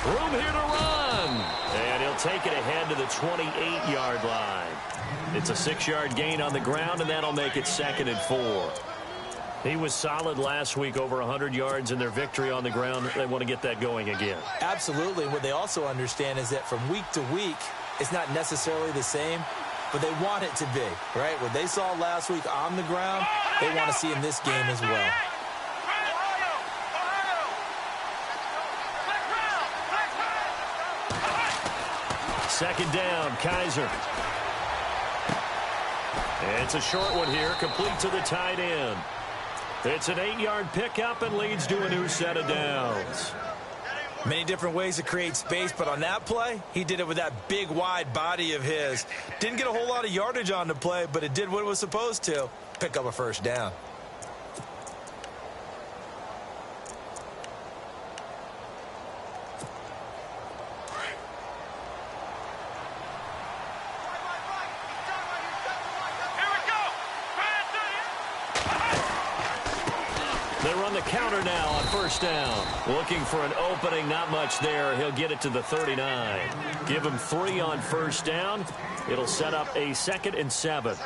Room here to run. And he'll take it ahead to the 28-yard line. It's a 6-yard gain on the ground, and that'll make it 2nd and 4. He was solid last week, over 100 yards in their victory on the ground. They want to get that going again. Absolutely. What they also understand is that from week to week, it's not necessarily the same, but they want it to be, right? What they saw last week on the ground, they want to see in this game as well. Second down, Kaiser. It's a short one here, complete to the tight end. It's an 8-yard pickup and leads to a new set of downs. Many different ways to create space, but on that play, he did it with that big, wide body of his. Didn't get a whole lot of yardage on the play, but it did what it was supposed to. Pick up a first down. They run the counter now on first down. Looking for an opening, not much there. He'll get it to the 39. Give him 3 on first down. It'll set up a 2nd and 7.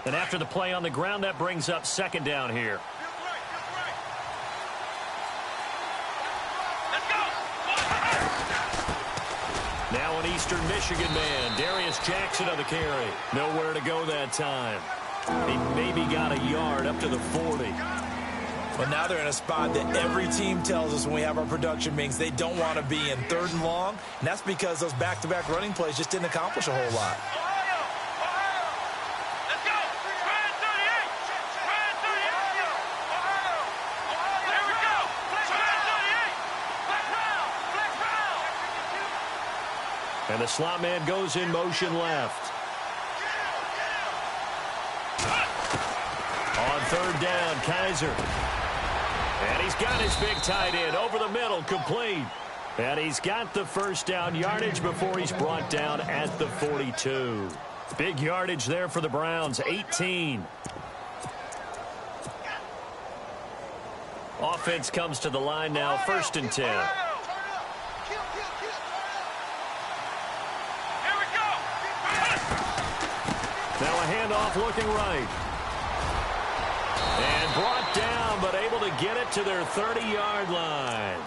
And after the play on the ground, that brings up 2nd down here. Now an Eastern Michigan man, Darius Jackson on the carry. Nowhere to go that time. He maybe got a yard up to the 40. Well, now they're in a spot that every team tells us when we have our production meetings they don't want to be in, 3rd and long. And that's because those back-to-back running plays just didn't accomplish a whole lot. And the slot man goes in motion left. On 3rd down, Kaiser. And he's got his big tight end over the middle, complete. And he's got the first down yardage before he's brought down at the 42. Big yardage there for the Browns, 18. Offense comes to the line now, 1st and 10. Now a handoff looking right. And brought down, but able to get it to their 30-yard line.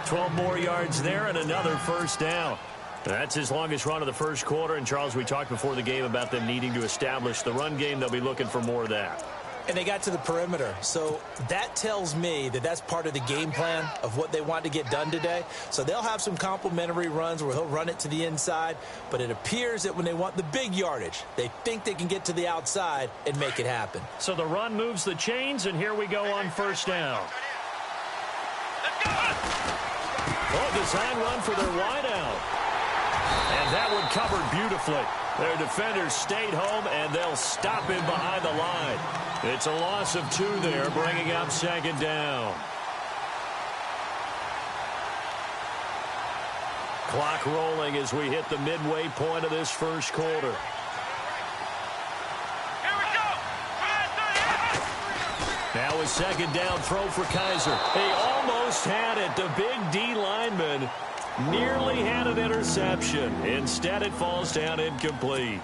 12 more yards there and another first down. That's his longest run of the first quarter. And, Charles, we talked before the game about them needing to establish the run game. They'll be looking for more of that. And they got to the perimeter. So that tells me that that's part of the game plan of what they want to get done today. So they'll have some complementary runs where he'll run it to the inside. But it appears that when they want the big yardage, they think they can get to the outside and make it happen. So the run moves the chains, and here we go on first down. Oh, design run for their wideout. And that one covered beautifully. Their defenders stayed home, and they'll stop him behind the line. It's a loss of 2 there, bringing up 2nd down. Clock rolling as we hit the midway point of this first quarter. Now a 2nd down throw for Kaiser. He almost had it. The big D lineman nearly had an interception. Instead, it falls down incomplete.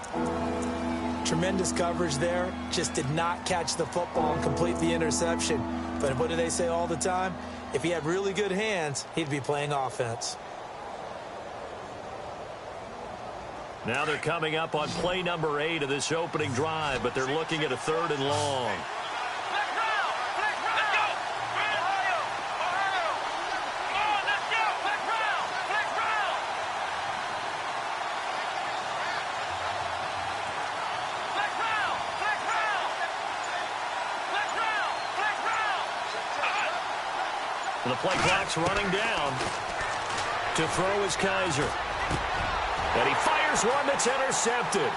Tremendous coverage there. Just did not catch the football and complete the interception. But what do they say all the time? If he had really good hands, he'd be playing offense. Now they're coming up on play number 8 of this opening drive, but they're looking at a 3rd and long. The play clock's running down. To throw is Kaiser. And he fires one that's intercepted.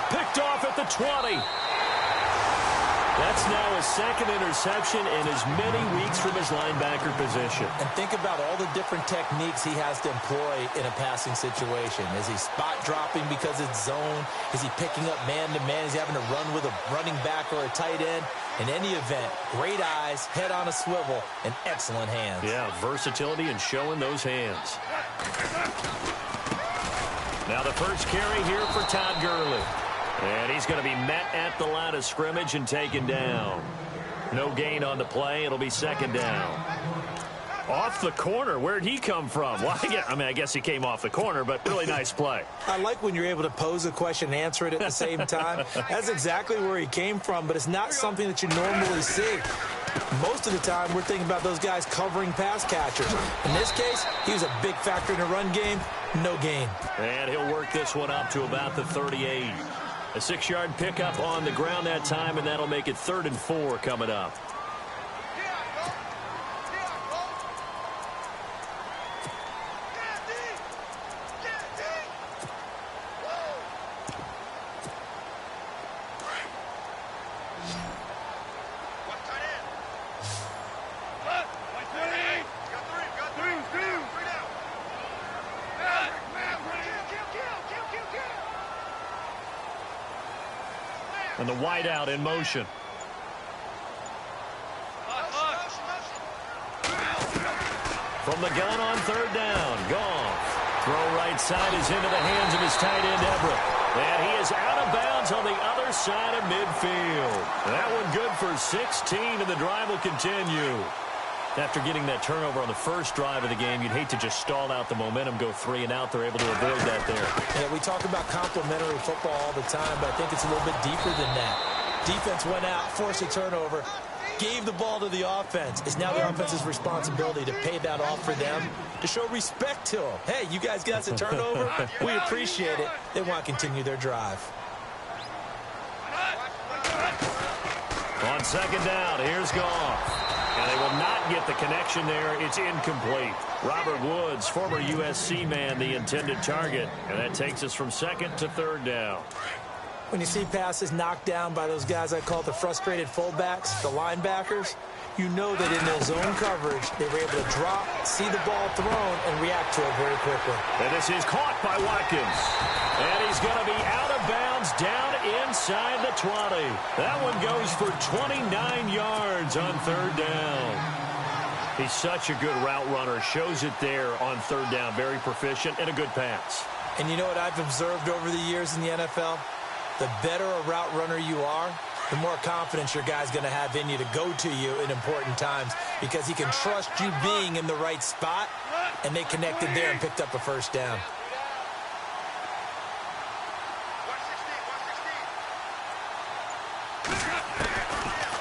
Picked off at the 20. That's now his second interception in as many weeks from his linebacker position. And think about all the different techniques he has to employ in a passing situation. Is he spot dropping because it's zone? Is he picking up man-to-man? Is he having to run with a running back or a tight end? In any event, great eyes, head on a swivel, and excellent hands. Yeah, versatility and showing those hands. Now the first carry here for Todd Gurley. And he's going to be met at the line of scrimmage and taken down. No gain on the play. It'll be second down. Off the corner. Where'd he come from? Well, I guess he came off the corner, but really nice play. I like when you're able to pose a question and answer it at the same time. That's exactly where he came from, but it's not something that you normally see. Most of the time, we're thinking about those guys covering pass catchers. In this case, he was a big factor in the run game. No gain. And he'll work this one up to about the 38. A 6-yard pickup on the ground that time, and that'll make it 3rd and 4 coming up. And the wideout in motion. From the gun on 3rd down. Goff. Throw right side is into the hands of his tight end, Everett. And he is out of bounds on the other side of midfield. That one good for 16, and the drive will continue. After getting that turnover on the first drive of the game, you'd hate to just stall out the momentum, go 3 and out. They're able to avoid that there. Yeah, we talk about complementary football all the time, but I think it's a little bit deeper than that. Defense went out, forced a turnover, gave the ball to the offense. It's now the offense's responsibility to pay that off for them, to show respect to them. Hey, you guys got a turnover? We appreciate it. They want to continue their drive. On 2nd down, here's Goff. And they will not get the connection there. It's incomplete. Robert Woods, former USC man, the intended target. And that takes us from 2nd to 3rd down. When you see passes knocked down by those guys I call the frustrated fullbacks, the linebackers, you know that in their zone coverage, they were able to drop, see the ball thrown, and react to it very quickly. And this is caught by Watkins. And he's going to be out of bounds down inside the 20. That one goes for 29 yards on 3rd down. He's such a good route runner. Shows it there on 3rd down. Very proficient and a good pass. And you know what I've observed over the years in the NFL? The better a route runner you are, the more confidence your guy's going to have in you to go to you in important times, because he can trust you being in the right spot, and they connected there and picked up a 1st down.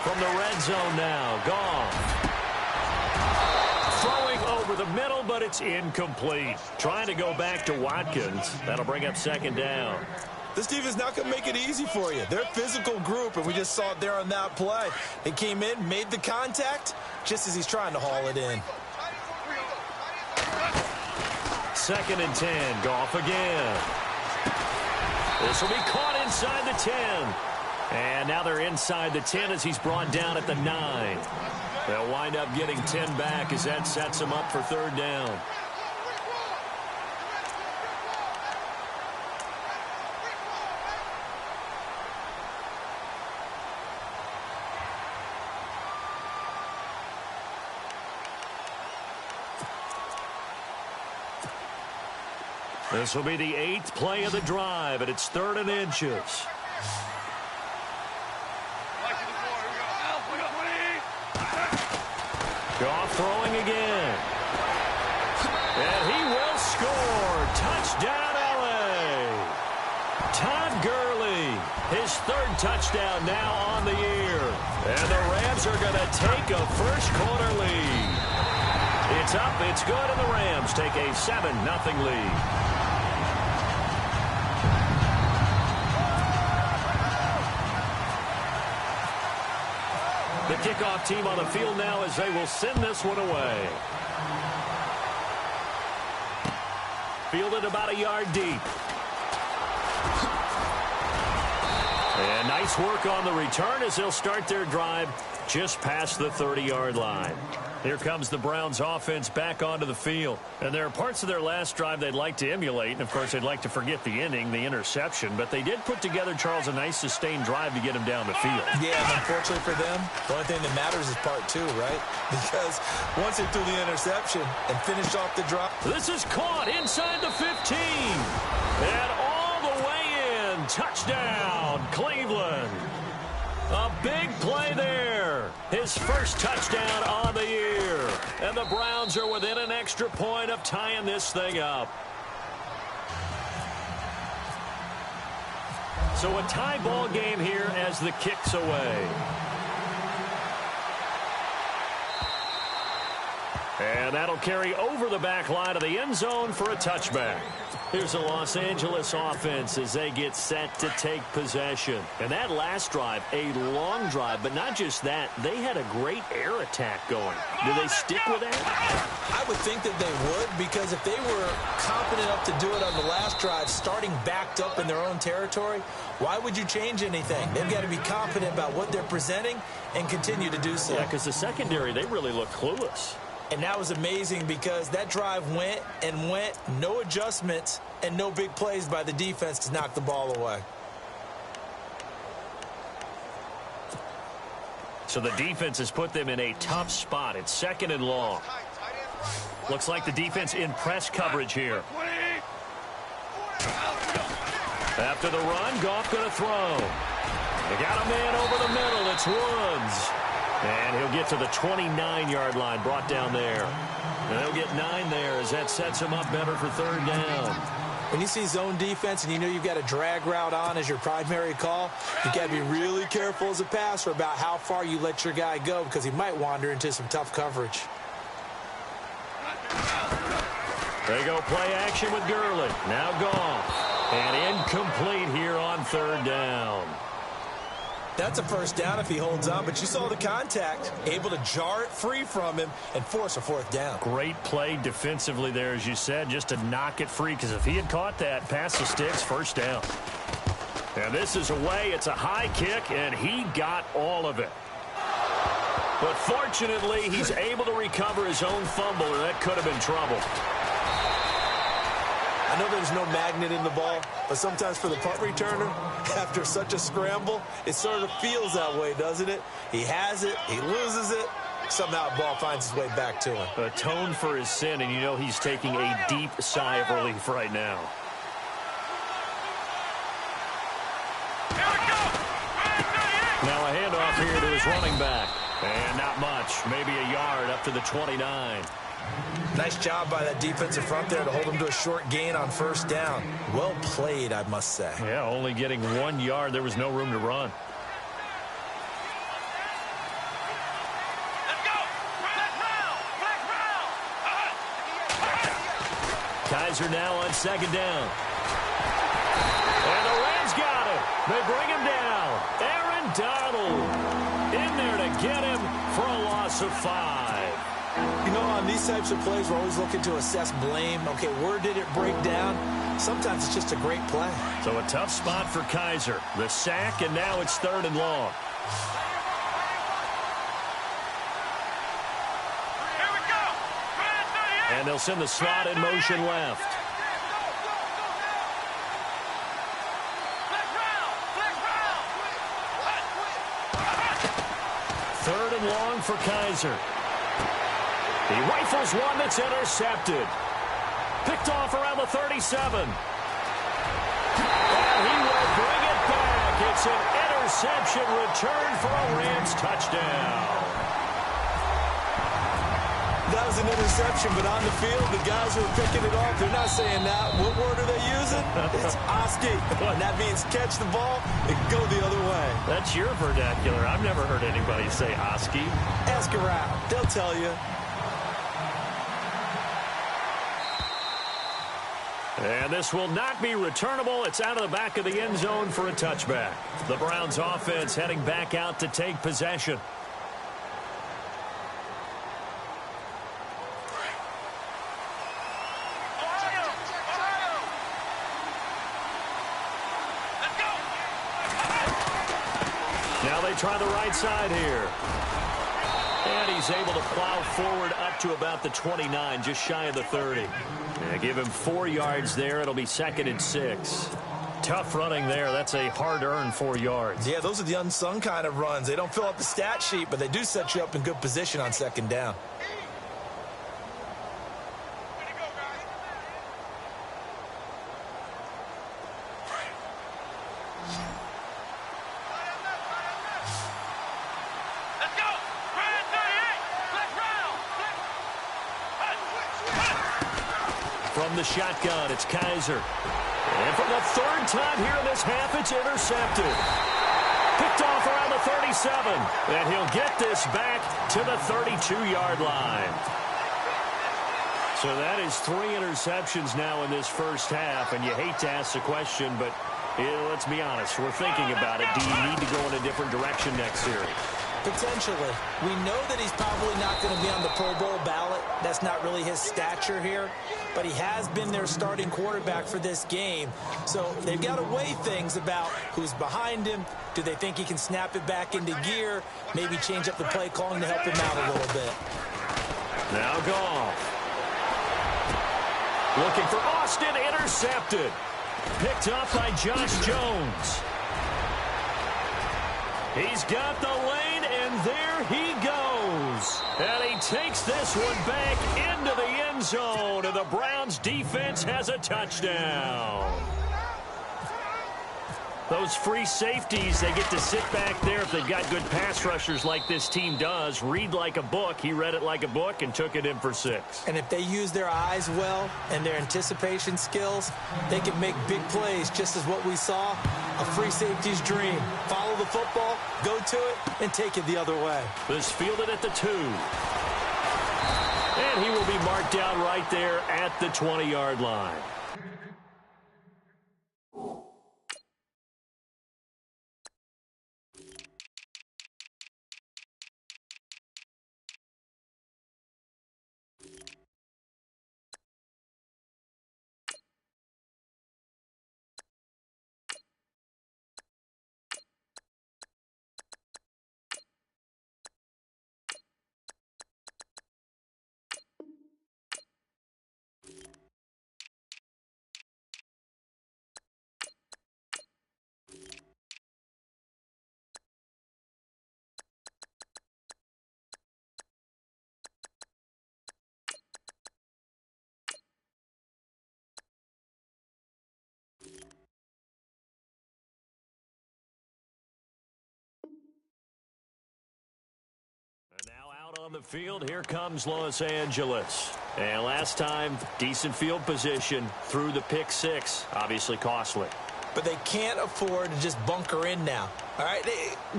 From the red zone now, Goff. Throwing over the middle, but it's incomplete. Trying to go back to Watkins. That'll bring up 2nd down. This defense not going to make it easy for you. They're a physical group, and we just saw it there on that play. They came in, made the contact, just as he's trying to haul it in. 2nd and 10. Goff again. This will be caught inside the 10. And now they're inside the 10 as he's brought down at the 9. They'll wind up getting 10 back as that sets them up for 3rd down. This will be the 8th play of the drive, and it's 3rd and inches. Goff throwing again. And he will score. Touchdown, L.A. Todd Gurley, his 3rd touchdown now on the year. And the Rams are going to take a first-quarter lead. It's up, it's good, and the Rams take a 7-0 lead. The kickoff team on the field now as they will send this one away. Fielded about a yard deep. And nice Nice work on the return as they'll start their drive just past the 30-yard line. Here comes the Browns offense back onto the field. And there are parts of their last drive they'd like to emulate. And, of course, they'd like to forget the inning, the interception. But they did put together, Charles, a nice sustained drive to get him down the field. Yeah, and unfortunately for them, the only thing that matters is part two, right? Because once they threw the interception and finished off the drive. This is caught inside the 15. And all the way in. Touchdown, Cleveland. A big play there. His first touchdown on the year. And the Browns are within an extra point of tying this thing up. So a tie ball game here as the kick's away. And that'll carry over the back line of the end zone for a touchback. Here's the Los Angeles offense as they get set to take possession. And that last drive, a long drive, but not just that, they had a great air attack going. Do they stick with that? I would think that they would, because if they were confident enough to do it on the last drive, starting backed up in their own territory, why would you change anything? They've got to be confident about what they're presenting and continue to do so. Yeah, because the secondary, they really look clueless. And that was amazing because that drive went and went, no adjustments and no big plays by the defense to knock the ball away. So the defense has put them in a tough spot. It's 2nd and long. Looks like the defense in press coverage here. After the run, Goff going to throw. They got a man over the middle. It's Woods. And he'll get to the 29-yard line, brought down there. And they'll get 9 there as that sets him up better for 3rd down. When you see zone defense and you know you've got a drag route on as your primary call, you've got to be really careful as a passer about how far you let your guy go because he might wander into some tough coverage. They go play action with Gurley. Now Goff. And incomplete here on 3rd down. That's a first down if he holds on, but you saw the contact, able to jar it free from him and force a 4th down. Great play defensively there, as you said, just to knock it free, because if he had caught that, past the sticks, 1st down. And this is away. It's a high kick, and he got all of it. But fortunately, he's able to recover his own fumble, and that could have been trouble. I know there's no magnet in the ball, but sometimes for the punt returner, after such a scramble, it sort of feels that way, doesn't it? He has it, he loses it, somehow the ball finds its way back to him. Atone for his sin, and you know he's taking a deep sigh of relief right now. Now a handoff here to his running back. And not much, maybe a yard up to the 29. Nice job by that defensive front there to hold him to a short gain on 1st down. Well played, I must say. Yeah, only getting 1 yard. There was no room to run. Let's go! Black round! Kaiser now on 2nd down. And the Rams got it. They bring him down. Aaron Donald in there to get him for a loss of 5. You know, on these types of plays, we're always looking to assess blame. Okay, where did it break down? Sometimes it's just a great play. So a tough spot for Kaiser. The sack, and now it's 3rd and long. Here we go! And they'll send the slot in motion left. Third and long for Kaiser. He rifles one that's intercepted. Picked off around the 37. And he will bring it back. It's an interception return for a Rams touchdown. That was an interception, but on the field, the guys who are picking it off, they're not saying that. What word are they using? It's Oski. And that means catch the ball and go the other way. That's your vernacular. I've never heard anybody say Oski. Ask around. They'll tell you. And this will not be returnable. It's out of the back of the end zone for a touchback. The Browns offense heading back out to take possession. Now they try the right side here. And he's able to plow forward up to about the 29, just shy of the 30. Yeah, give him 4 yards there. It'll be 2nd and 6. Tough running there. That's a hard-earned 4 yards. Yeah, those are the unsung kind of runs. They don't fill up the stat sheet, but they do set you up in good position on 2nd down. From the shotgun, it's Kaiser. And for the 3rd time here in this half, it's intercepted. Picked off around the 37. And he'll get this back to the 32-yard line. So that is 3 interceptions now in this first half. And you hate to ask the question, but let's be honest. We're thinking about it. Do you need to go in a different direction next series? Potentially. We know that he's probably not going to be on the Pro Bowl ballot. That's not really his stature here. But he has been their starting quarterback for this game. So they've got to weigh things about who's behind him. Do they think he can snap it back into gear? Maybe change up the play calling to help him out a little bit. Now Goff. Looking for Austin. Intercepted. Picked up by Josh Jones. He's got the lane, and there he goes. And he takes this one back into the end zone, and the Browns defense has a touchdown. Those free safeties, they get to sit back there if they've got good pass rushers like this team does. Read like a book. He read it like a book and took it in for 6. And if they use their eyes well and their anticipation skills, they can make big plays, just as what we saw, a free safety's dream. Follow the football, go to it, and take it the other way. This fielded at the 2. And he will be marked down right there at the 20-yard line. Now out on the field, here comes Los Angeles. And last time, decent field position through the pick 6. Obviously costly. But they can't afford to just bunker in now. All right,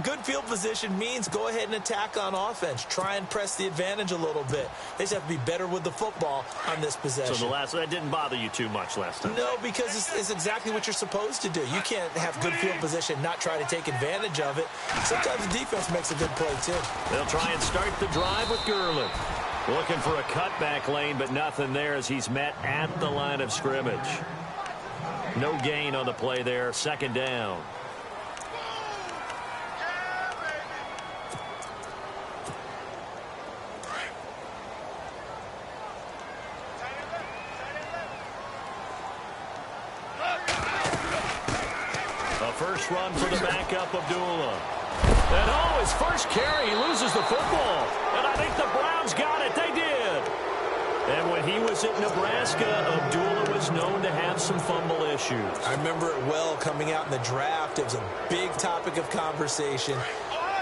good field position means go ahead and attack on offense. Try and press the advantage a little bit. They just have to be better with the football on this possession. So that didn't bother you too much last time? No, because it's exactly what you're supposed to do. You can't have good field position, not try to take advantage of it. Sometimes the defense makes a good play, too. They'll try and start the drive with Gurley. Looking for a cutback lane, but nothing there as he's met at the line of scrimmage. No gain on the play there. 2nd down. A first run for the backup, Abdullah. And his first carry, he loses the football. And I think the Browns got it. They did. And when he was at Nebraska, Abdullah was known to have some fumble issues. I remember it well coming out in the draft. It was a big topic of conversation.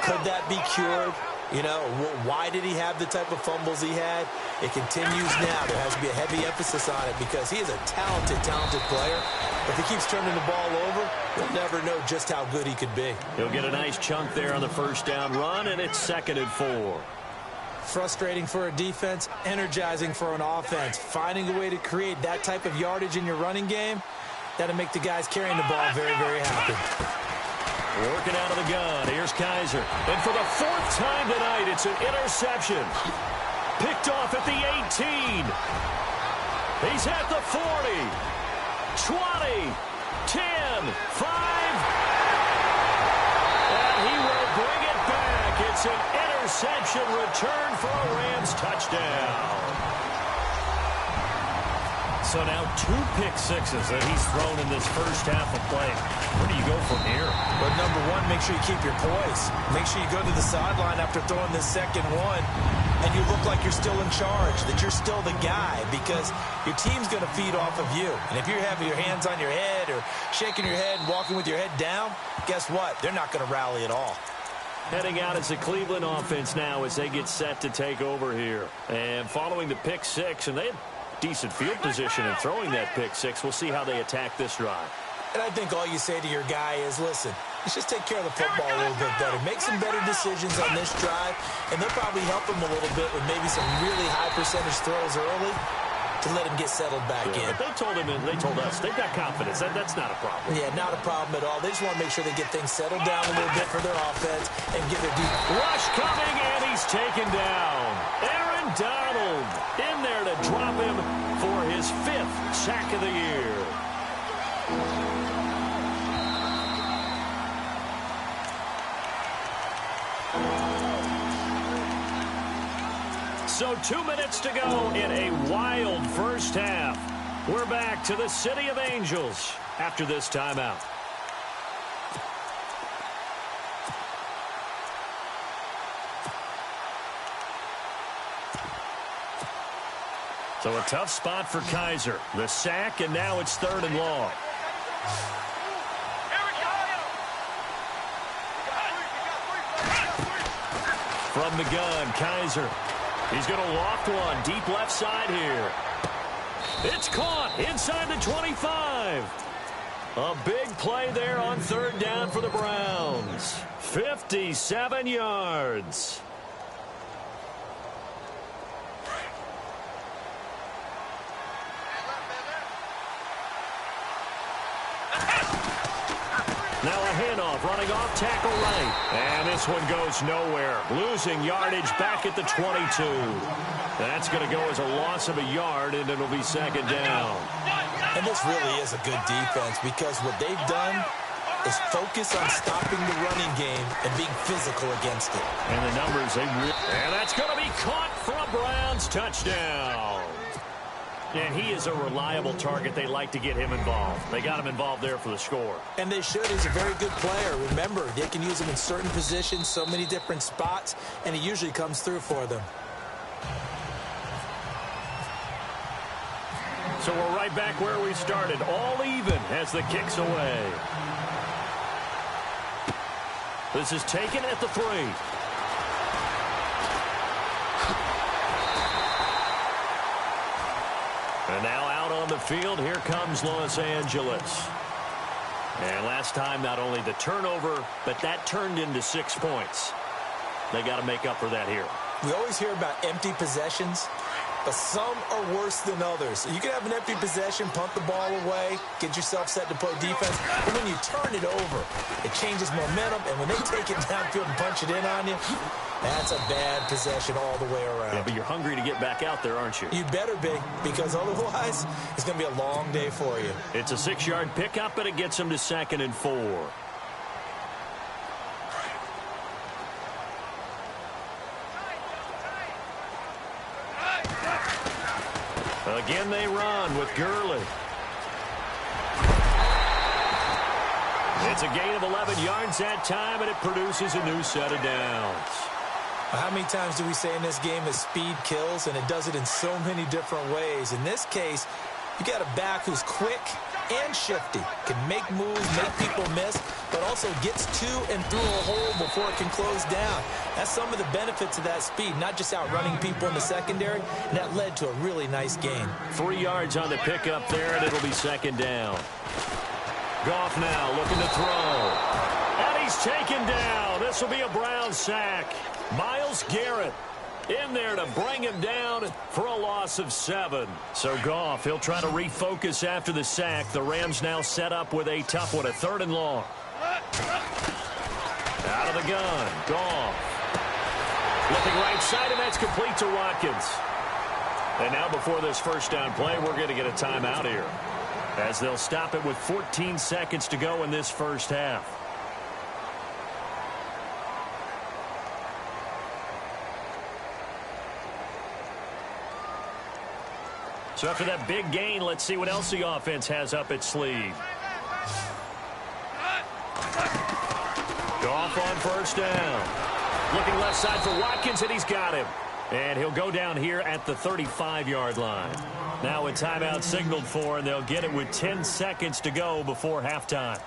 Could that be cured? You know, why did he have the type of fumbles he had? It continues now. There has to be a heavy emphasis on it because he is a talented player. If he keeps turning the ball over, you'll never know just how good he could be. He'll get a nice chunk there on the first down run, and it's 2nd and 4. Frustrating for a defense, energizing for an offense. Finding a way to create that type of yardage in your running game, that'll make the guys carrying the ball very, very happy. Working out of the gun. Here's Kaiser. And for the 4th time tonight, it's an interception. Picked off at the 18. He's at the 40. 20. 10. 5. And he will should return for a Rams touchdown. So now 2 pick sixes that he's thrown in this first half of play. Where do you go from here? But number one, make sure you keep your poise. Make sure you go to the sideline after throwing this second one, and you look like you're still in charge, that you're still the guy, because your team's going to feed off of you. And if you're having your hands on your head or shaking your head and walking with your head down, guess what? They're not going to rally at all. Heading out is the Cleveland offense now as they get set to take over here. And following the pick six, and they had decent field position in throwing that pick six. We'll see how they attack this drive. And I think all you say to your guy is, listen, let's just take care of the football a little bit better. Make some better decisions on this drive, and they'll probably help him a little bit with maybe some really high percentage throws early to let him get settled back in. But they told him, and they told us, they've got confidence. That's not a problem. Yeah, not a problem at all. They just want to make sure they get things settled down a little bit for their offense and get their deep. Rush coming, and he's taken down. Aaron Donald in there to drop him for his 5th sack of the year. So 2 minutes to go in a wild first half. We're back to the City of Angels after this timeout. So a tough spot for Kaiser. The sack, and now it's 3rd and long. From the gun, Kaiser. He's going to loft one deep left side here. It's caught inside the 25. A big play there on 3rd down for the Browns. 57 yards. Now a handoff, running off tackle right. And this one goes nowhere. Losing yardage back at the 22. That's going to go as a loss of a yard, and it'll be 2nd down. And this really is a good defense, because what they've done is focus on stopping the running game and being physical against it. And the numbers, and that's going to be caught for a Browns touchdown. And he is a reliable target. They like to get him involved. They got him involved there for the score. And they should. He's a very good player. Remember, they can use him in certain positions, so many different spots, and he usually comes through for them. So we're right back where we started. All even as the kick's away. This is taken at the 3. And now out on the field, here comes Los Angeles. And last time, not only the turnover, but that turned into 6 points. They got to make up for that here. We always hear about empty possessions, but some are worse than others. You can have an empty possession, punt the ball away, get yourself set to play defense, but when you turn it over, it changes momentum, and when they take it downfield and punch it in on you, that's a bad possession all the way around. Yeah, but you're hungry to get back out there, aren't you? You better be, because otherwise, it's going to be a long day for you. It's a 6-yard pickup, and it gets them to 2nd and 4. Again, they run with Gurley. It's a gain of 11 yards that time, and it produces a new set of downs. How many times do we say in this game that speed kills, and it does it in so many different ways? In this case, you got a back who's quick and shifty, can make moves, make people miss, but also gets to and through a hole before it can close down. That's some of the benefits of that speed, not just outrunning people in the secondary. And that led to a really nice gain. 3 yards on the pickup there, and it'll be 2nd down. Goff now looking to throw. And he's taken down. This will be a Brown sack. Myles Garrett in there to bring him down for a loss of 7. So Goff, he'll try to refocus after the sack. The Rams now set up with a tough one, a 3rd and long. Out of the gun, Goff. Looking right side, and that's complete to Watkins. And now before this first down play, we're going to get a timeout here, as they'll stop it with 14 seconds to go in this first half. So after that big gain, let's see what else the offense has up its sleeve. Goff on first down. Looking left side for Watkins, and he's got him. And he'll go down here at the 35-yard line. Now a timeout signaled for, and they'll get it with 10 seconds to go before halftime.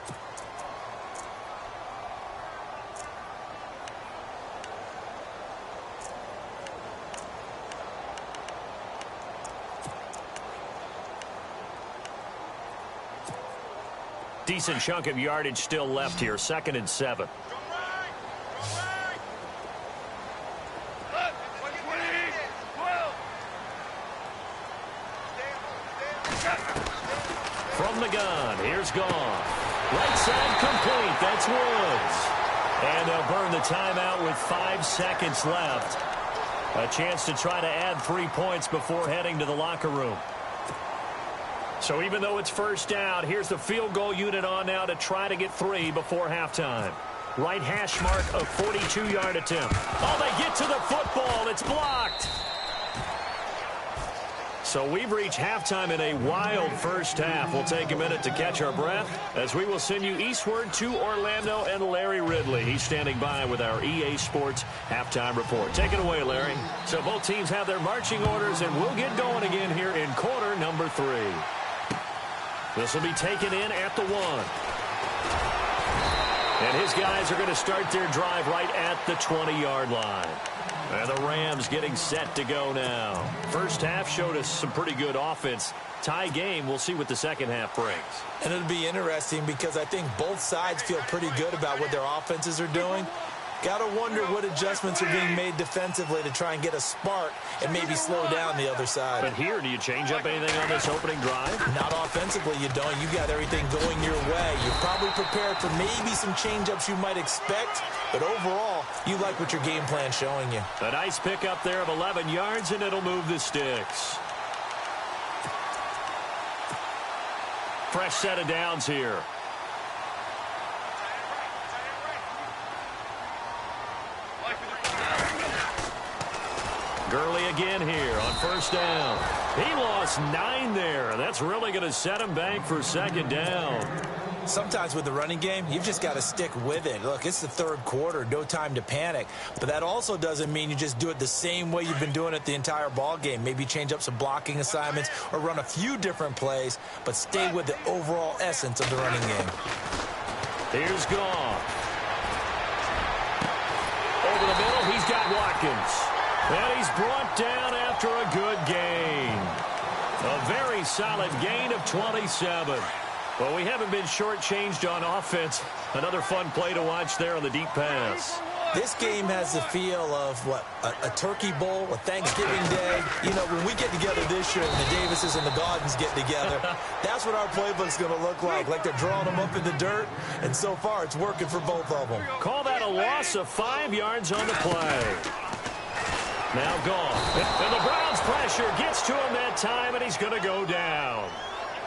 Decent chunk of yardage still left here. 2nd and 7. From the gun, here's Goff. Right side complete. That's Woods. And they'll burn the timeout with 5 seconds left. A chance to try to add 3 points before heading to the locker room. So even though it's first down, here's the field goal unit on now to try to get 3 before halftime. Right hash mark, a 42-yard attempt. Oh, they get to the football. It's blocked. So we've reached halftime in a wild first half. We'll take a minute to catch our breath as we will send you eastward to Orlando and Larry Ridley. He's standing by with our EA Sports halftime report. Take it away, Larry. So both teams have their marching orders, and we'll get going again here in quarter number 3. This will be taken in at the 1. And his guys are going to start their drive right at the 20-yard line. And the Rams getting set to go now. First half showed us some pretty good offense. Tie game, we'll see what the second half brings. And it'll be interesting because I think both sides feel pretty good about what their offenses are doing. Got to wonder what adjustments are being made defensively to try and get a spark and maybe slow down the other side. But here, do you change up anything on this opening drive? Not offensively, you don't. You got everything going your way. You're probably prepared for maybe some change-ups you might expect, but overall, you like what your game plan's showing you. A nice pickup there of 11 yards, and it'll move the sticks. Fresh set of downs here. Gurley again here on first down. He lost 9 there. That's really going to set him back for second down. Sometimes with the running game, you've just got to stick with it. Look, it's the third quarter, no time to panic. But that also doesn't mean you just do it the same way you've been doing it the entire ball game. Maybe change up some blocking assignments or run a few different plays, but stay with the overall essence of the running game. Here's Goff. Over the middle, he's got Watkins. And he's brought down after a good gain. A very solid gain of 27. Well, we haven't been shortchanged on offense. Another fun play to watch there on the deep pass. This game has the feel of, what, a turkey bowl, a Thanksgiving day. You know, when we get together this year and the Davises and the Gaudens get together, that's what our playbook's going to look like they're drawing them up in the dirt, and so far it's working for both of them. Call that a loss of 5 yards on the play. Now Goff. And the Browns' pressure gets to him that time, and he's going to go down.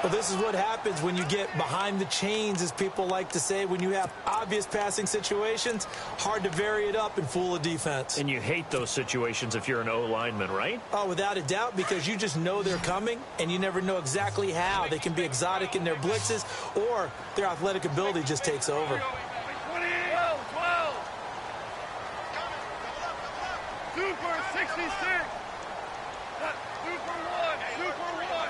Well, this is what happens when you get behind the chains, as people like to say. When you have obvious passing situations, hard to vary it up and fool a defense. And you hate those situations if you're an O-lineman, right? Oh, without a doubt, because you just know they're coming, and you never know exactly how. They can be exotic in their blitzes, or their athletic ability just takes over. 2 for 66. 2 for 1. 2 for 1.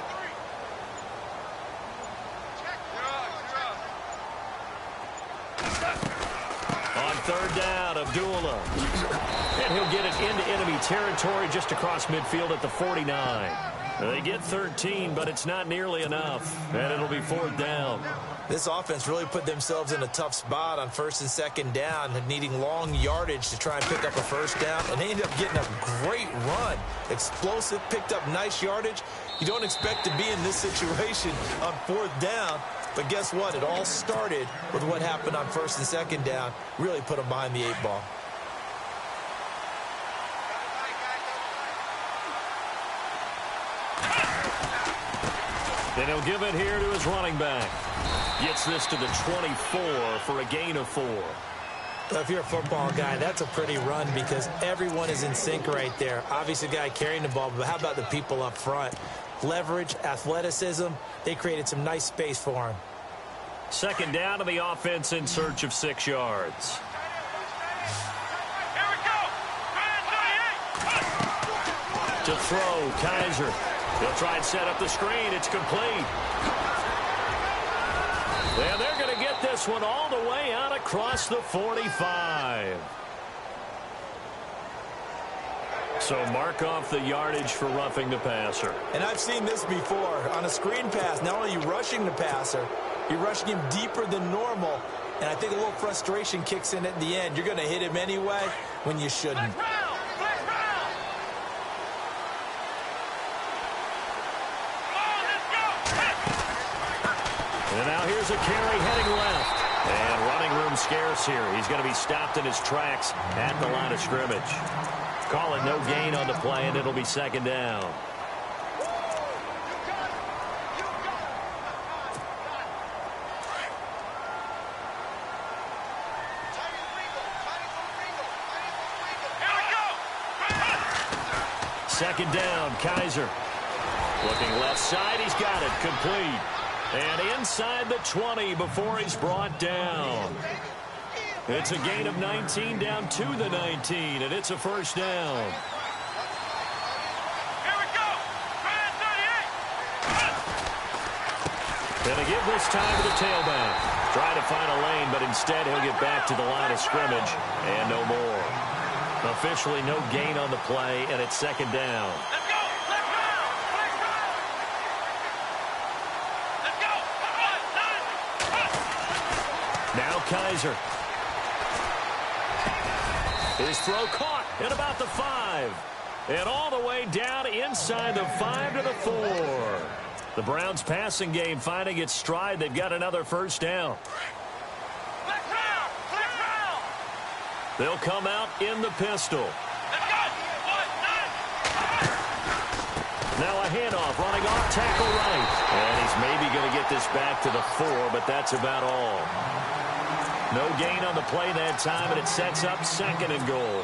On third down, Abdullah. And he'll get it into enemy territory just across midfield at the 49. They get 13, but it's not nearly enough. And it'll be fourth down. This offense really put themselves in a tough spot on first and second down, needing long yardage to try and pick up a first down, and they ended up getting a great run. Explosive, picked up nice yardage. You don't expect to be in this situation on fourth down, but guess what? It all started with what happened on first and second down. Really put them behind the 8 ball. Then he'll give it here to his running back. Gets this to the 24 for a gain of 4. Well, if you're a football guy, that's a pretty run because everyone is in sync right there. Obviously, the guy carrying the ball, but how about the people up front? leverage, athleticism. They created some nice space for him. Second down to the offense in search of 6 yards. Here we go. To throw, Kaiser. He'll try and set up the screen. It's complete. And they're going to get this one all the way out across the 45. So mark off the yardage for roughing the passer. And I've seen this before. On a screen pass, not only are you rushing the passer, you're rushing him deeper than normal. And I think a little frustration kicks in at the end. You're going to hit him anyway when you shouldn't. And now here's a carry heading left. And running room scarce here. He's going to be stopped in his tracks at the line of scrimmage. Call it no gain on the play, and it'll be second down. Second down, Kaiser. Looking left side, he's got it, complete. And inside the 20 before he's brought down. It's a gain of 19 down to the 19, and it's a first down. Here we go. Gonna give this time to the tailback. Trying to find a lane, but instead he'll get back to the line of scrimmage, and no more. Officially no gain on the play, and it's second down. Let's go. Let's go. Now Kaiser. His throw caught at about the 5. And all the way down inside the 5 to the 4. The Browns passing game finding its stride. They've got another first down. They'll come out in the pistol. Now a handoff running off tackle right. And he's maybe going to get this back to the 4, but that's about all. No gain on the play that time, and it sets up second and goal.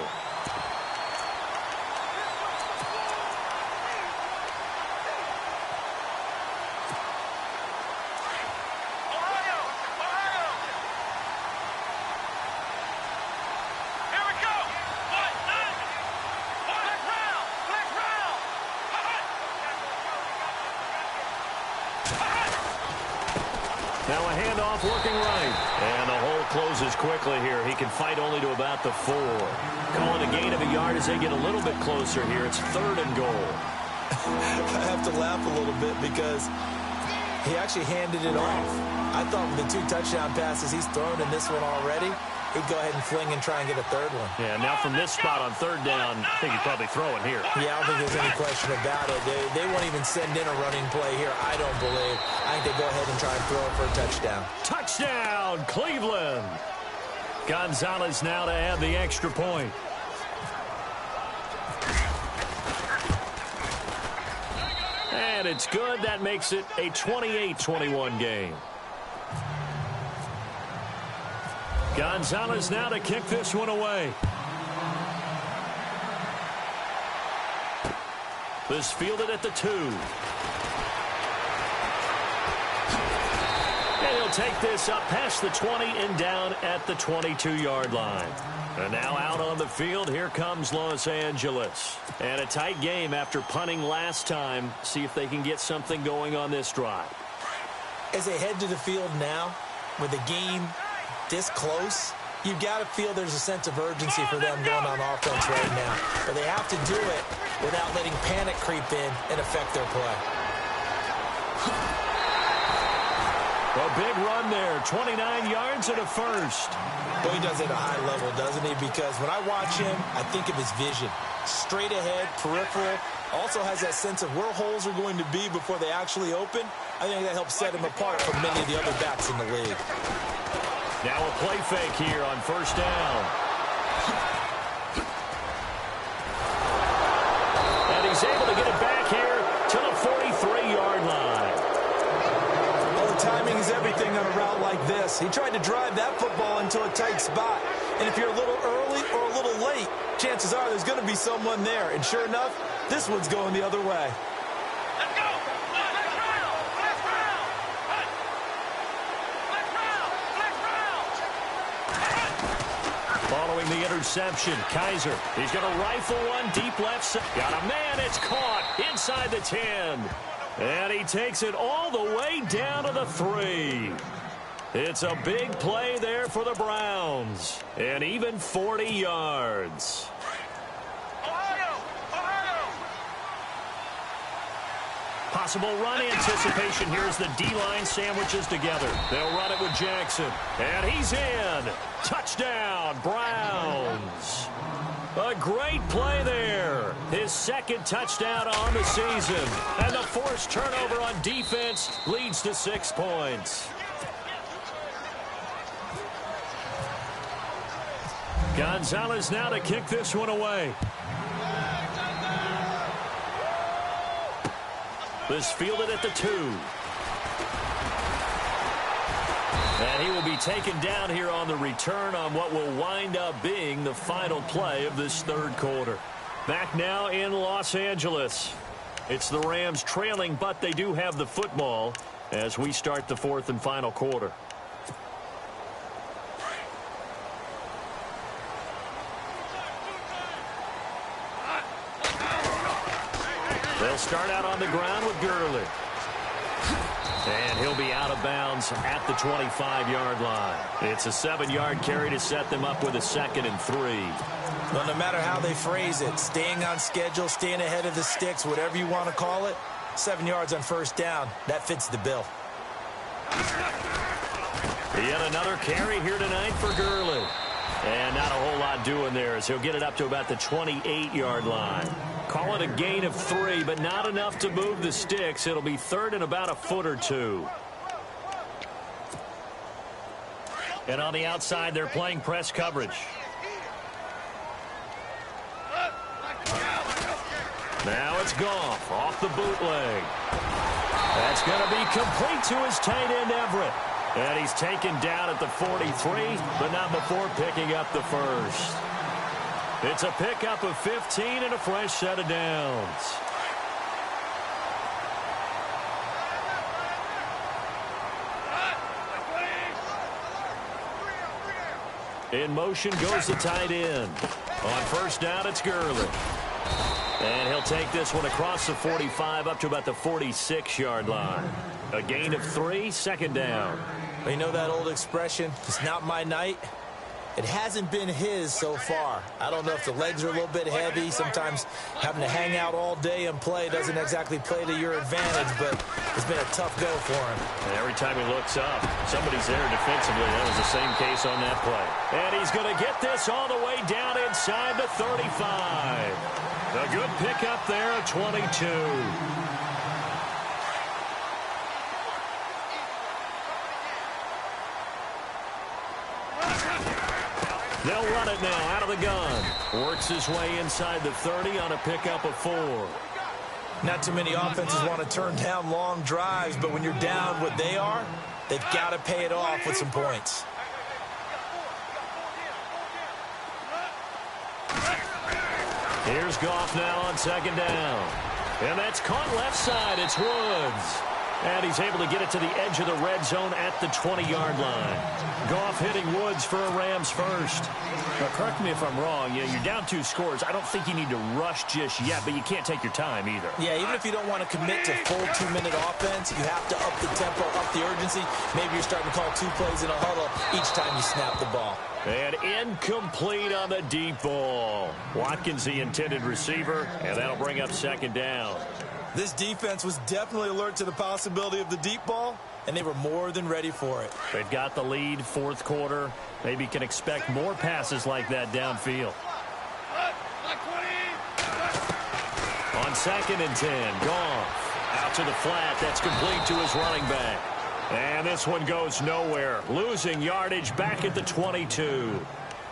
Now a handoff working right. And the hole closes quickly here. He can fight only to about the 4. Call it a gain of a yard as they get a little bit closer here. It's third and goal. I have to laugh a little bit because he actually handed it off. I thought with the 2 touchdown passes he's thrown in this one already, he'd go ahead and fling and try and get a third one. Yeah, now from this spot on third down, I think he'd probably throw it here. Yeah, I don't think there's any question about it. They won't even send in a running play here, I don't believe. I think they go ahead and try and throw it for a touchdown. Touchdown, Cleveland. Gonzalez now to add the extra point. And it's good. That makes it a 28-21 game. Gonzalez now to kick this one away. This fielded at the 2. And he'll take this up past the 20 and down at the 22-yard line. And now out on the field, here comes Los Angeles. And a tight game after punting last time. See if they can get something going on this drive. As they head to the field now, with the game this close, you've got to feel there's a sense of urgency for them going on offense right now. But they have to do it without letting panic creep in and affect their play. A big run there, 29 yards and a first. Well, he does it at a high level, doesn't he? Because when I watch him, I think of his vision. Straight ahead, peripheral. Also has that sense of where holes are going to be before they actually open. I think that helps set him apart from many of the other backs in the league. Now a play fake here on first down. And he's able to get it back here to the 43-yard line. Well, the timing is everything on a route like this. He tried to drive that football into a tight spot. And if you're a little early or a little late, chances are there's going to be someone there. And sure enough, this one's going the other way. Let's go. throwing the interception. Kaiser, he's going to rifle one deep left. Got a man. It's caught inside the 10. And he takes it all the way down to the 3. It's a big play there for the Browns. And even 40 yards. Possible run anticipation. Here's the D-line sandwiches together. They'll run it with Jackson. And he's in. Touchdown, Browns. A great play there. His second touchdown on the season. And the forced turnover on defense leads to 6 points. Gonzalez now to kick this one away. This fielded at the 2. And he will be taken down here on the return on what will wind up being the final play of this third quarter. Back now in Los Angeles. It's the Rams trailing, but they do have the football as we start the fourth and final quarter. They'll start out on the ground with Gurley. And he'll be out of bounds at the 25-yard line. It's a 7-yard carry to set them up with a 2nd and 3. Well, no matter how they phrase it, staying on schedule, staying ahead of the sticks, whatever you want to call it, 7 yards on first down, that fits the bill. Yet another carry here tonight for Gurley. And not a whole lot doing there as he'll get it up to about the 28-yard line. Call it a gain of 3, but not enough to move the sticks. It'll be 3rd and about a foot or 2. And on the outside, they're playing press coverage. Now it's Goff off the bootleg. That's going to be complete to his tight end, Everett. And he's taken down at the 43, but not before picking up the first. It's a pickup of 15 and a fresh set of downs. In motion goes the tight end. On first down, it's Gurley. And he'll take this one across the 45 up to about the 46-yard line. A gain of 3, 2nd down. You know that old expression, it's not my night? It hasn't been his so far. I don't know if the legs are a little bit heavy. Sometimes having to hang out all day and play doesn't exactly play to your advantage, but it's been a tough go for him. And every time he looks up, somebody's there defensively. That was the same case on that play. And he's going to get this all the way down inside the 35. A good pickup there at 22. They'll run it now out of the gun. Works his way inside the 30 on a pickup of 4. Not too many offenses want to turn down long drives, but when you're down what they are, they've got to pay it off with some points. Here's Goff now on 2nd down. And that's caught left side. It's Woods. And he's able to get it to the edge of the red zone at the 20-yard line. Goff hitting Woods for a Rams first. Now, correct me if I'm wrong. You're down 2 scores. I don't think you need to rush just yet, but you can't take your time either. Yeah, even if you don't want to commit to full 2-minute offense, you have to up the tempo, up the urgency. Maybe you're starting to call 2 plays in a huddle each time you snap the ball. And incomplete on the deep ball. Watkins, the intended receiver, and that'll bring up 2nd down. This defense was definitely alert to the possibility of the deep ball, and they were more than ready for it. They've got the lead, 4th quarter. Maybe can expect more passes like that downfield. On 2nd and 10, Goff out to the flat. That's complete to his running back. And this one goes nowhere. Losing yardage back at the 22.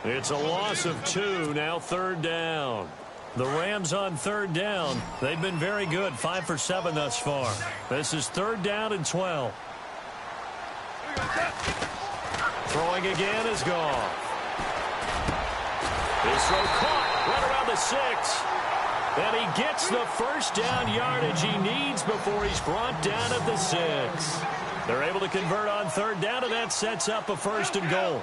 It's a loss of 2, now 3rd down. The Rams on 3rd down. They've been very good, 5 for 7 thus far. This is 3rd down and 12. Throwing again is Goff. His throw caught right around the 6. And he gets the first down yardage he needs before he's brought down at the 6. They're able to convert on 3rd down, and that sets up a 1st and goal.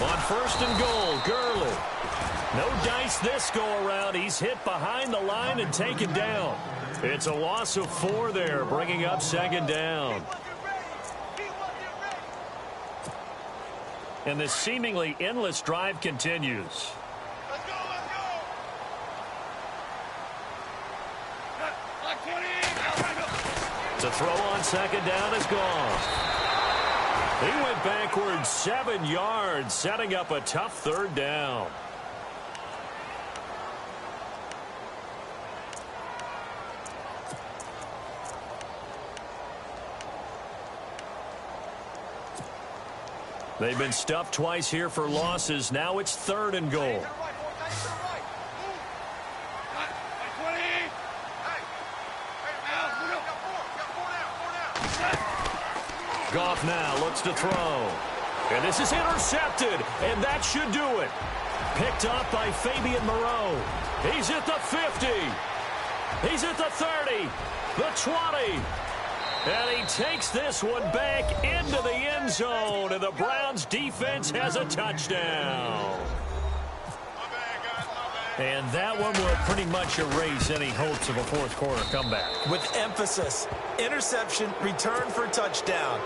On first and goal, Gurley. No dice this go-around. He's hit behind the line and taken down. It's a loss of 4 there, bringing up second down. And this seemingly endless drive continues. Let's go, let's go. Like 20. The throw on second down is gone. He went backwards 7 yards, setting up a tough third down. They've been stuffed twice here for losses. Now it's third and goal. Goff now looks to throw. And this is intercepted, and that should do it. Picked up by Fabian Moreau. He's at the 50. He's at the 30, the 20. And he takes this one back into the end zone, and the Browns defense has a touchdown. And that one will pretty much erase any hopes of a fourth quarter comeback. With emphasis, interception, return for touchdown.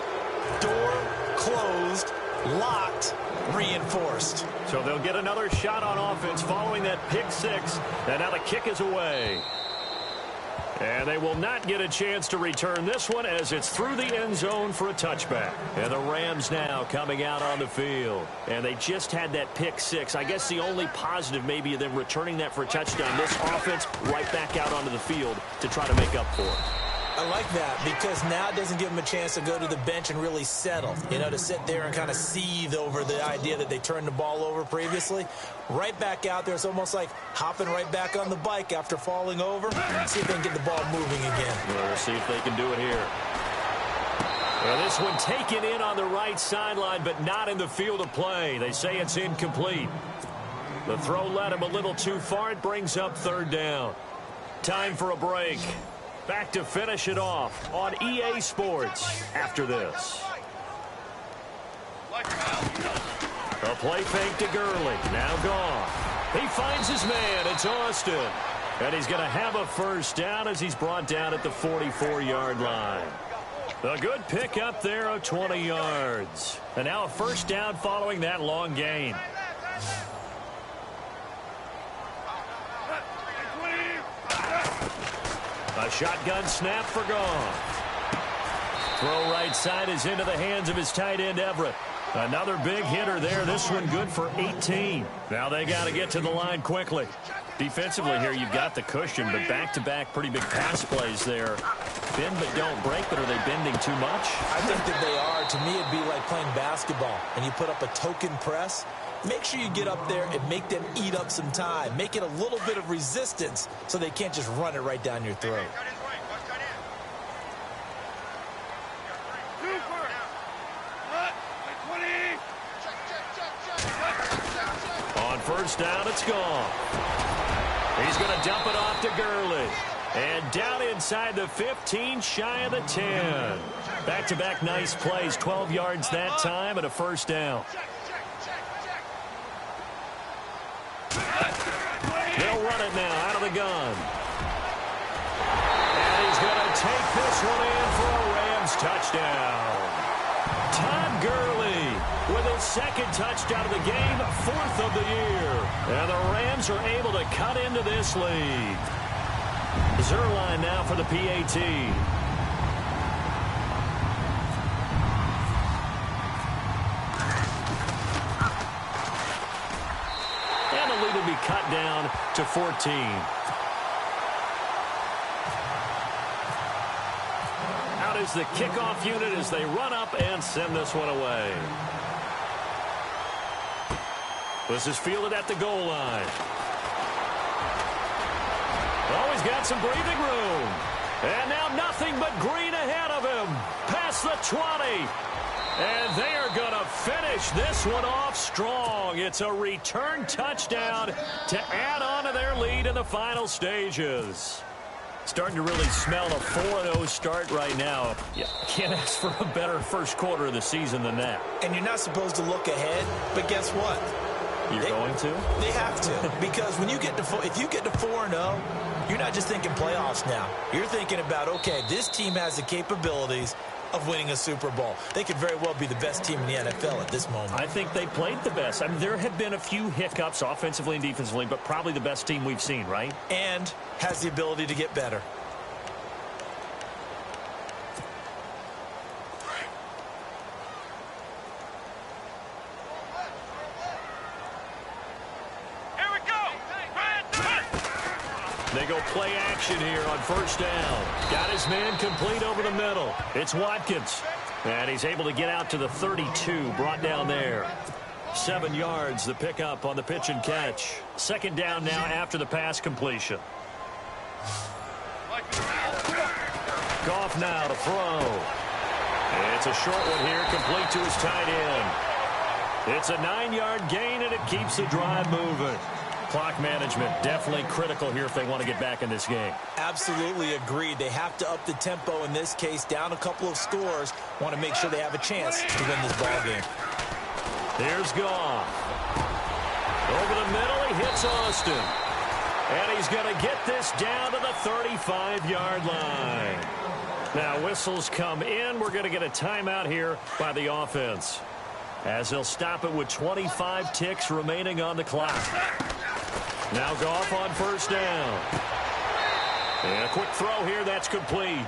Door closed, locked, reinforced. So they'll get another shot on offense following that pick six. And now the kick is away. And they will not get a chance to return this one as it's through the end zone for a touchback. And the Rams now coming out on the field. And they just had that pick six. I guess the only positive maybe of them returning that for a touchdown. This offense right back out onto the field to try to make up for it. I like that because now it doesn't give them a chance to go to the bench and really settle, to sit there and kind of seethe over the idea that they turned the ball over previously. Right back out there, it's almost like hopping right back on the bike after falling over. See if they can get the ball moving again. We'll see if they can do it here. Well, this one taken in on the right sideline, but not in the field of play. They say it's incomplete. The throw led him a little too far. It brings up third down. Time for a break. Back to finish it off on EA Sports after this. A play fake to Gurley. Now gone. He finds his man. It's Austin. And he's going to have a first down as he's brought down at the 44-yard line. A good pick up there of 20 yards. And now a first down following that long gain. A shotgun snap for Goff. Throw right side is into the hands of his tight end, Everett. Another big hitter there. This one good for 18. Now they got to get to the line quickly. Defensively here, you've got the cushion, but back-to-back pretty big pass plays there. Bend but don't break, but are they bending too much? I think that they are. To me, it'd be like playing basketball, and you put up a token press. Make sure you get up there and make them eat up some time. Make it a little bit of resistance so they can't just run it right down your throat. On first down, it's gone. He's going to dump it off to Gurley. And down inside the 15, shy of the 10. Back-to-back nice plays, 12 yards that time and a first down. They'll run it now out of the gun. And he's going to take this one in for a Rams touchdown. Todd Gurley with his second touchdown of the game, 4th of the year. And the Rams are able to cut into this lead. Zerline now for the PAT. And the lead will be cut down to 14. Out is the kickoff unit as they run up and send this one away. This is fielded at the goal line. Oh, he's got some breathing room. And now nothing but green ahead of him. Past the 20. And they are going to finish this one off strong. It's a return touchdown to add on to their lead in the final stages. Starting to really smell a 4-0 start right now. Yeah, can't ask for a better first quarter of the season than that. And you're not supposed to look ahead, but guess what? You're going to? They have to, because when you get to if you get to 4-0, you're not just thinking playoffs now. You're thinking about, okay, this team has the capabilities of winning a Super Bowl. They could very well be the best team in the NFL at this moment. I think they played the best. I mean, there have been a few hiccups offensively and defensively, but probably the best team we've seen, right? And has the ability to get better. They go play action here on first down. Got his man complete over the middle. It's Watkins. And he's able to get out to the 32, brought down there. 7 yards, the pickup on the pitch and catch. Second down now after the pass completion. Goff now to throw. It's a short one here, complete to his tight end. It's a 9-yard gain, and it keeps the drive moving. Clock management definitely critical here if they want to get back in this game. Absolutely agreed. They have to up the tempo in this case, down a couple of scores. Want to make sure they have a chance to win this ball game. Here's Goff. Over the middle, he hits Austin. And he's going to get this down to the 35-yard line. Now whistles come in. We're going to get a timeout here by the offense, as they'll stop it with 25 ticks remaining on the clock. Now Goff on first down. And a quick throw here, that's complete.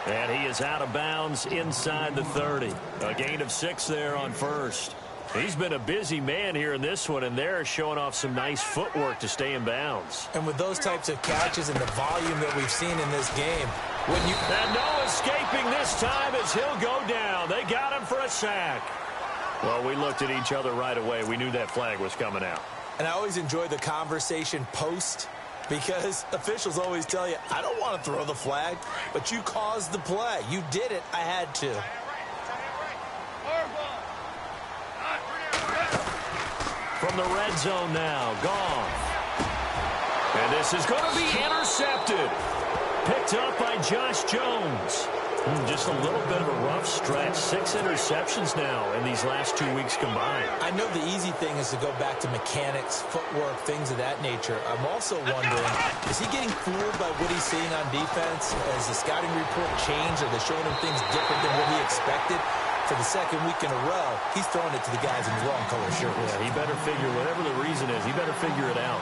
And he is out of bounds inside the 30. A gain of 6 there on first. He's been a busy man here in this one, and they're showing off some nice footwork to stay in bounds. And with those types of catches and the volume that we've seen in this game, when you... And no escaping this time as he'll go down. They got him for a sack. Well, we looked at each other right away. We knew that flag was coming out. And I always enjoy the conversation post, because officials always tell you, I don't want to throw the flag, but you caused the play. You did it. I had to. From the red zone now, Goff. And this is going to be intercepted. Picked up by Josh Jones. Just a little bit of a rough stretch. 6 interceptions now in these last 2 weeks combined. I know the easy thing is to go back to mechanics, footwork, things of that nature. I'm also wondering, is he getting fooled by what he's seeing on defense? Has the scouting report changed? Are they showing him things different than what he expected? For the second week in a row, he's throwing it to the guys in the wrong color shirts. Yeah, he better figure, whatever the reason is, he better figure it out.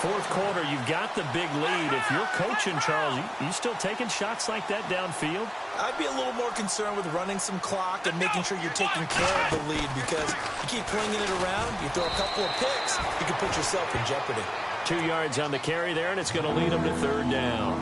Fourth quarter, you've got the big lead. If you're coaching, Charles, you still taking shots like that downfield? I'd be a little more concerned with running some clock and making sure you're taking care of the lead, because you keep flinging it around, you throw a couple of picks, you can put yourself in jeopardy. 2 yards on the carry there, and it's going to lead them to third down.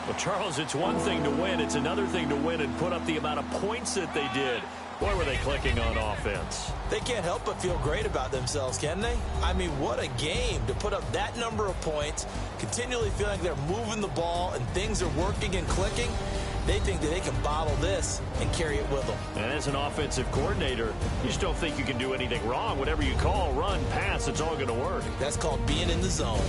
Well, Charles, it's one thing to win. It's another thing to win and put up the amount of points that they did. Boy, were they clicking on offense. They can't help but feel great about themselves, can they? I mean, what a game to put up that number of points, continually feeling like they're moving the ball and things are working and clicking. They think that they can bottle this and carry it with them. And as an offensive coordinator, you just don't think you can do anything wrong. Whatever you call, run, pass, it's all going to work. That's called being in the zone.